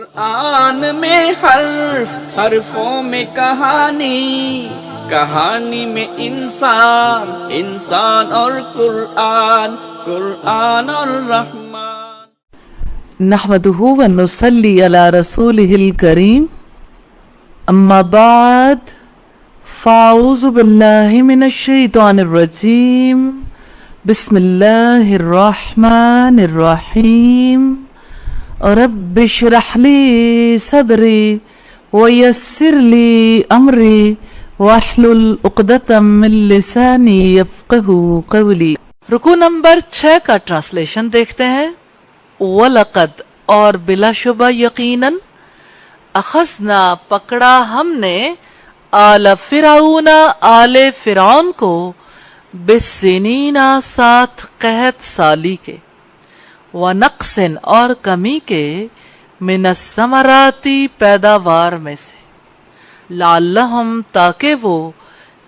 قرآن میں حرف، حرفوں میں کہانی، کہانی میں انسان، انسان اور قرآن، قرآن اور رحمان۔ نحمده ونصلي على رسوله الكريم، اما بعد فاعوذ باللہ من الشیطان الرجیم، بسم اللہ الرحمن الرحیم۔ رب اشرح لي صدري ويسر لي امري واحلل عقدة من لساني يفقهوا قولي۔ رکوع نمبر 6 کا ٹرانسلیشن دیکھتے ہیں۔ وَلَقَدْ اور بلا شبہ یقیناً، اخذنا پکڑا ہم نے، آل فرعون آل فرعون کو، بالسنین ساتھ قحط سالی کے، ونقص اور کمی کے، من الثمراتی پیداوار میں سے، لعلہم تاکہ وہ،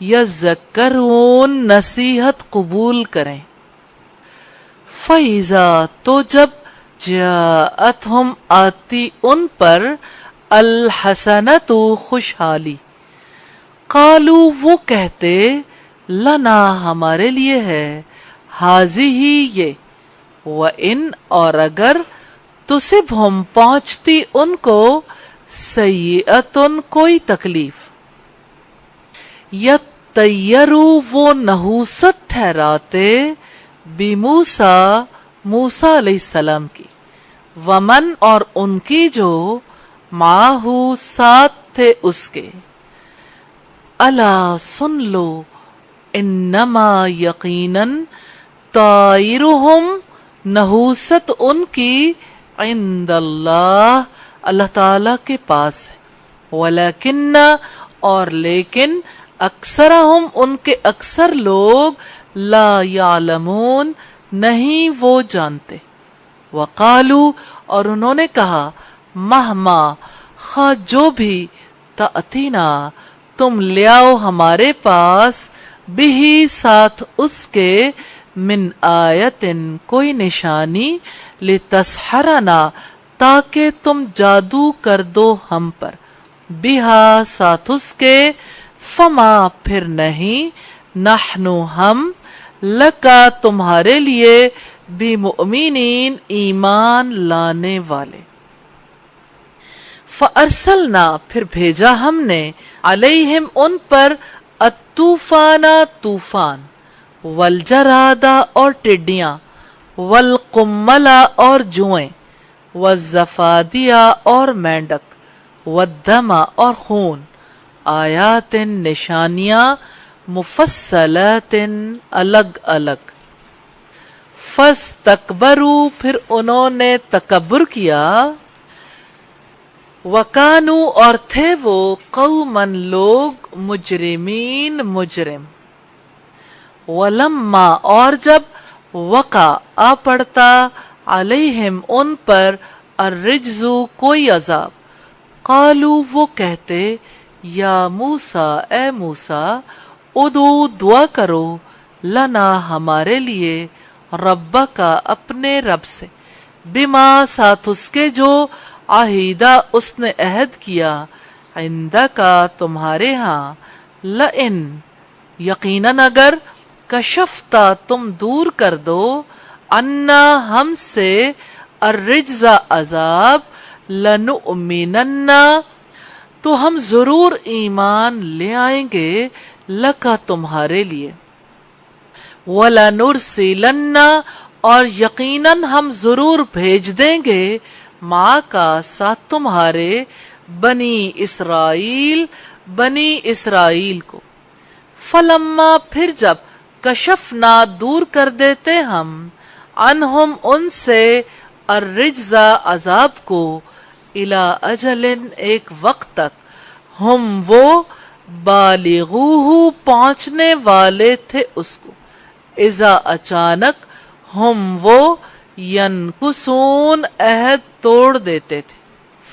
یذکرون نصیحت قبول کریں۔ فَإِذَا تو جب، جاءتہم آتی ان پر، الحسنۃ خوشحالی، قالو وہ کہتے، لنا ہمارے لیے ہے، ہذہ یہ، وَإِنْ اور اگر، تصبہم پہنچتی ان کو، سیئۃ کوئی تکلیف، یطیروا وہ نحوست ٹھہراتے، بموسیٰ موسیٰ علیہ السلام کی، ومن اور ان کی جو، معہ ساتھ تھے اس کے، الا سن لو، انما یقیناً، طائرہم نحوست ان کی، عند اللہ اللہ تعالی کے پاس ہے، ولیکن اور لیکن، اکثرہم ان کے اکثر لوگ، لا یعلمون نہیں وہ جانتے۔ وقالو اور انہوں نے کہا، مہما خواہ جو بھی، تأتینا تم لے آؤ ہمارے پاس، بھی ساتھ اس کے، من آیتن کوئی نشانی، لتسحرنا تاکہ تم جادو کر دو ہم پر، بہا ساتھ اس کے، فما پھر نہیں، نحنو ہم، لکا تمہارے لیے، بمؤمنین ایمان لانے والے۔ فارسلنا پھر بھیجا ہم نے، علیہم ان پر، الطوفان طوفان، والجرادا اور ٹڈیاں، والقملا اور جوئیں، والزفادیا اور مینڈک، والدم اور خون، آیات نشانیاں، مفصلات الگ الگ۔ فاستکبروا پھر انہوں نے تکبر کیا، وکانوا اور تھے وہ، قوماً لوگ، مجرمین مجرم۔ ولما اور جب، وقع آ پڑتا، علیہم ان پر، الرجز کوئی عذاب، قالو وہ کہتے، یا موسیٰ اے موسیٰ، ادعو دعا کرو، لنا ہمارے لیے، ربکا اپنے رب سے، بما ساتھ اس کے جو، عہیدہ اس نے عہد کیا، عندکا تمہارے ہاں، لئن یقیناً اگر، کشفتا تم دور کر دو، انا ہم سے، الرجز عذاب، لنؤمنن تو ہم ضرور ایمان لے آئیں گے، لکا تمہارے لیے، وَلَنُرْسِلَنَّ اور یقیناً ہم ضرور بھیج دیں گے، ماں کا ساتھ تمہارے، بنی اسرائیل بنی اسرائیل کو۔ فلما پھر جب، کشفنا دور کر دیتے ہم، عنہم ان سے، الرجز عذاب کو، الی اجل ایک وقت تک، ہم وہ، بالغوہ پہنچنے والے تھے اس کو، اذا اچانک، ہم وہ، ینکثون عہد توڑ دیتے تھے،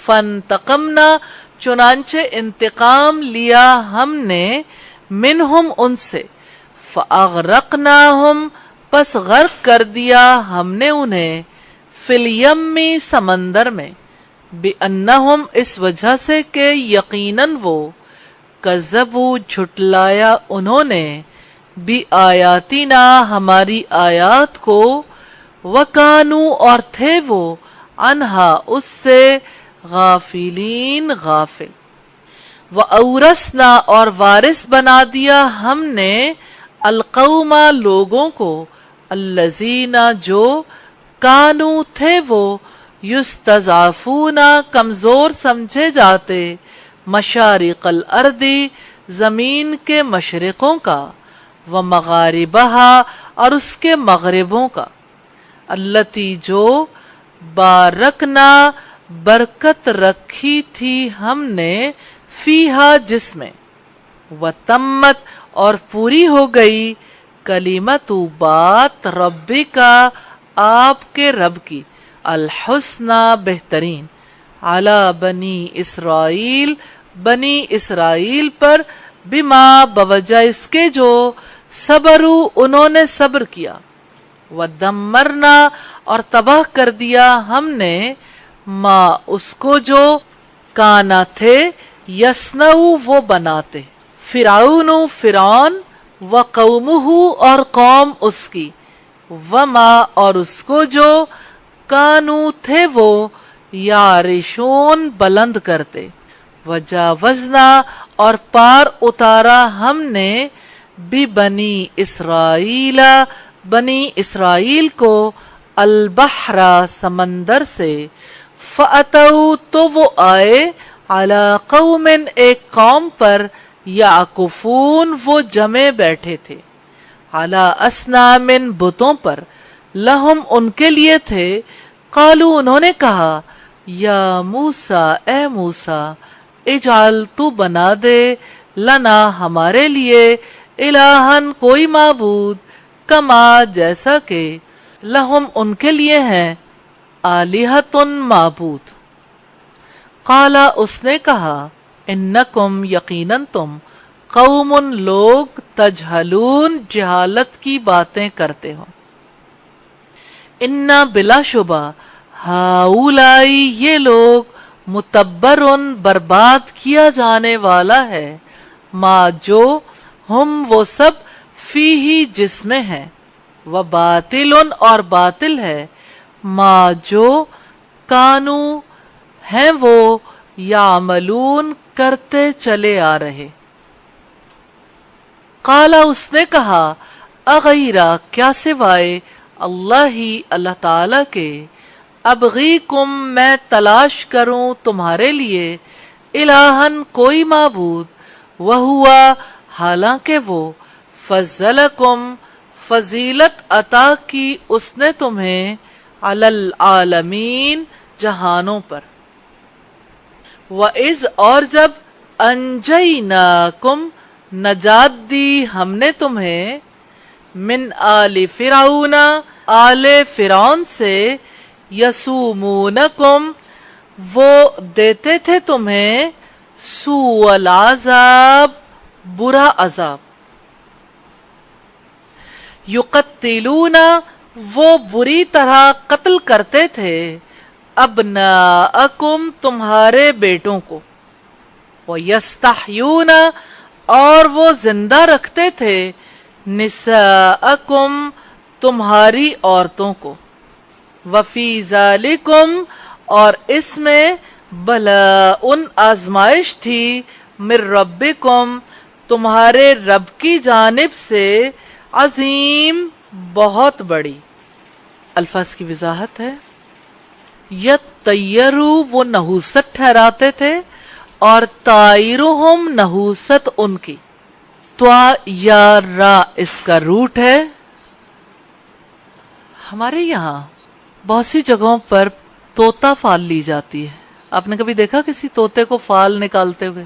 فانتقمنا چنانچہ انتقام لیا ہم نے، منہم ان سے، فاغرقناہم پس غرق کر دیا ہم نے انہیں، فی الیم سمندر میں، بِأَنَّهُمْ اس وجہ سے کہ یقیناً وہ کذبوا جھٹلایا انہوں نے بِآیاتِنَا ہماری آیات کو وَكَانُوا اور تھے وہ عنہا اس سے غافلین غافل وَأَوْرَثْنَا اور وارث بنا دیا ہم نے القوم لوگوں کو الذین جو کانوا تھے وہ یستضعفون کمزور سمجھے جاتے مشارق الارض زمین کے مشرقوں کا ومغاربہا اور اس کے مغربوں کا التی جو بارکنا برکت رکھی تھی ہم نے فیہا جس میں وتمت اور پوری ہو گئی کلمت بات ربی کا آپ کے رب کی الحسنہ بہترین علی بنی اسرائیل بنی اسرائیل پر بما بوجہ اس کے جو صبرو انہوں نے صبر کیا ودمرنا اور تباہ کر دیا ہم نے ما اس کو جو کانا تھے یسنو وہ بناتے فرعون فرعون وقومہ اور قوم اس کی وما اور اس کو جو کانو تھے وہ یارشون بلند کرتے وجاوزنا اور پار اتارا ہم نے بھی بنی اسرائیل بنی اسرائیل کو البحر سمندر سے فأتوا تو وہ آئے علی قوم ایک قوم پر یعکفون وہ جمے بیٹھے تھے علی اصنام بتوں پر لہم ان کے لیے تھے قالو انہوں نے کہا یا موسیٰ اے موسیٰ اجعل تو بنا دے لنا ہمارے لیے الہن کوئی معبود کما جیسا کہ لہم ان کے لیے ہیں آلہتن معبود قالا اس نے کہا انکم یقیناً تم قوم لوگ تجہلون جہالت کی باتیں کرتے ہو انا بلا شبہ ہاولائی یہ لوگ متبرن برباد کیا جانے والا ہے ما جو ہم وہ سب فی ہی جس میں ہے و باطل اور باطل ہے ما جو کانو ہیں وہ یعملون کرتے چلے آ رہے قالا اس نے کہا اغیرہ کیا سوائے اللہ ہی اللہ تعالی کے ابغیکم میں تلاش کروں تمہارے لیے الہن کوئی معبود وہوا حالانکہ وہ فضلکم فضیلت عطا کی اس نے تمہیں علی العالمین جہانوں پر وَإِذْ اور جب انجیناکم نجات دی ہم نے تمہیں من آل فرعون آل فرعون سے یسومونکم وہ دیتے تھے تمہیں سوء العذاب برا عذاب یقتلون وہ بری طرح قتل کرتے تھے ابناءکم تمہارے بیٹوں کو وَيَسْتَحْيُونَ اور وہ زندہ رکھتے تھے نساءکم تمہاری عورتوں کو وفی ذالکم اور اس میں بلاء آزمائش تھی من ربکم تمہارے رب کی جانب سے عظیم بہت بڑی الفاظ کی وضاحت ہے یطیرو وہ نحوست ٹھہراتے تھے اور طائرہم نحوست ان کی توا یا را اس کا روٹ ہے ہمارے یہاں بہت سی جگہوں پر طوطا فال لی جاتی ہے آپ نے کبھی دیکھا کسی طوطے کو فال نکالتے ہوئے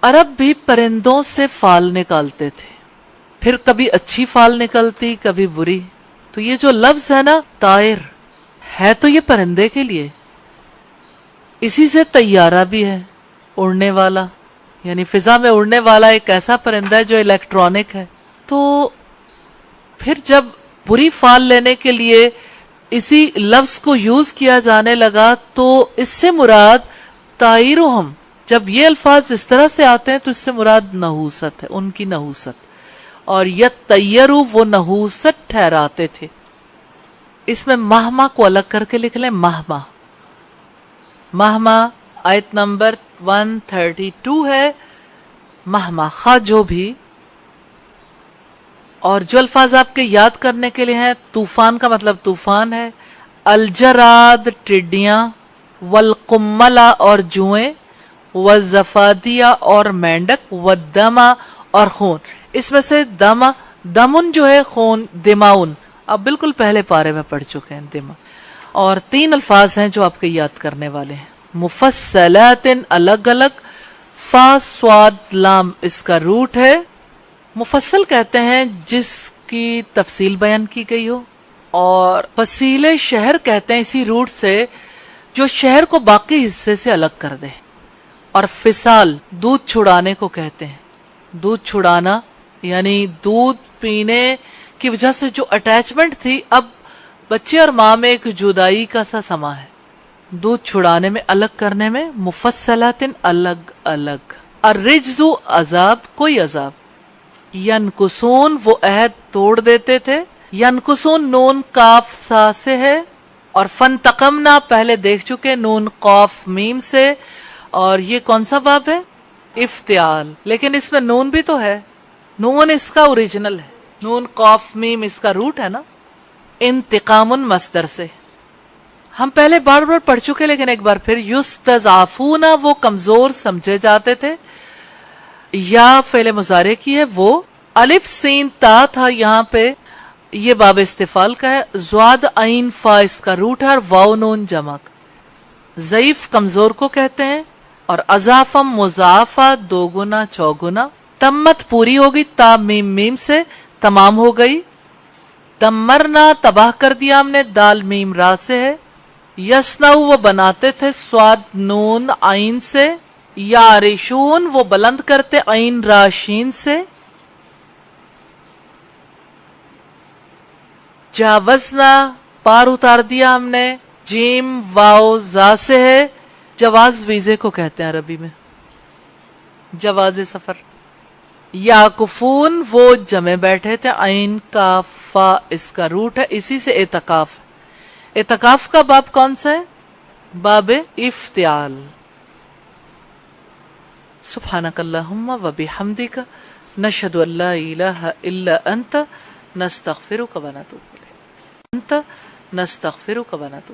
عرب بھی پرندوں سے فال نکالتے تھے پھر کبھی اچھی فال نکلتی کبھی بری تو یہ جو لفظ ہے نا طائر ہے تو یہ پرندے کے لیے اسی سے طیارہ بھی ہے اڑنے والا یعنی فضا میں اڑنے والا ایک ایسا پرندہ ہے جو الیکٹرانک ہے تو پھر جب بری فال لینے کے لیے اسی لفظ کو یوز کیا جانے لگا تو اس سے مراد تائرہم، جب یہ الفاظ اس طرح سے آتے ہیں تو اس سے مراد نحوست ہے، ان کی نحوست، اور یتطیروا وہ نحوست ٹھہراتے تھے۔ اس میں مہما کو الگ کر کے لکھ لیں، مہما، مہما آیت نمبر 132 ہے، مہما خواہ جو بھی۔ اور جو الفاظ آپ کے یاد کرنے کے لیے ہیں، طوفان کا مطلب طوفان ہے، الجراد ٹڈیاں، والقملہ اور جوئیں، والزفادیہ اور مینڈک، والدما اور خون۔ اس میں سے دمن جو ہے خون، دماؤن اب بالکل پہلے پارے میں پڑھ چکے ہیں، دما۔ اور 3 الفاظ ہیں جو آپ کے یاد کرنے والے ہیں، مفصلات الگ الگ، فا صاد لام اس کا روٹ ہے۔ مفصل کہتے ہیں جس کی تفصیل بیان کی گئی ہو، اور فصیل شہر کہتے ہیں اسی روٹ سے جو شہر کو باقی حصے سے الگ کر دے۔ اور فصال دودھ چھڑانے کو کہتے ہیں، دودھ چھڑانا یعنی دودھ پینے کی وجہ سے جو اٹیچمنٹ تھی اب بچے اور ماں میں ایک جدائی کا سا سما ہے، دودھ چھڑانے میں، الگ کرنے میں، مفصلات الگ الگ۔ الرجز عذاب، کوئی عذاب، ینکسون وہ عہد توڑ دیتے تھے، ینکسون نون کاف سا سے ہے، اور فانتقمنا پہلے دیکھ چکے، نون قاف میم سے، اور یہ کون سا باب ہے؟ افتعال، لیکن اس میں نون بھی تو ہے، نون اس کا اوریجنل ہے، نون قاف میم اس کا روٹ ہے نا۔ انتقام مصدر سے ہم پہلے بار بار پڑھ چکے، لیکن ایک بار پھر، یستضعفون وہ کمزور سمجھے جاتے تھے، یا فعل مضارع کی ہے وہ، الف سین تا تھا یہاں پہ، یہ باب استفال کا ہے، زواد عین فا اس کا روٹ ہے، اور واو نون جمع۔ ضعیف کمزور کو کہتے ہیں، اور اضافم مضاعفہ دو گنا چوگنا۔ تمت پوری ہوگی، تا میم میم سے تمام ہو گئی۔ دمرنا تباہ کر دیا ہم نے، دال میم را سے ہے۔ یسنعو وہ بناتے تھے، سواد نون عین سے۔ یارشون وہ بلند کرتے، عین را شین سے۔ جاوزنا پار اتار دیا ہم نے، جیم واو زا سے ہے۔ جواز ویزے کو کہتے ہیں عربی میں، جواز سفر۔ یاکفون وہ جمے بیٹھے تھے، عین کا فا اس کا روٹ ہے، اسی سے اعتکاف۔ اعتکاف کا باب کون سا ہے؟ باب افتعال۔ سبحانک اللہم و بحمدک، نشہد ان لا الہ الا انت، نستغفرک و نتوب الیک۔ انت نستغفرک و نتوب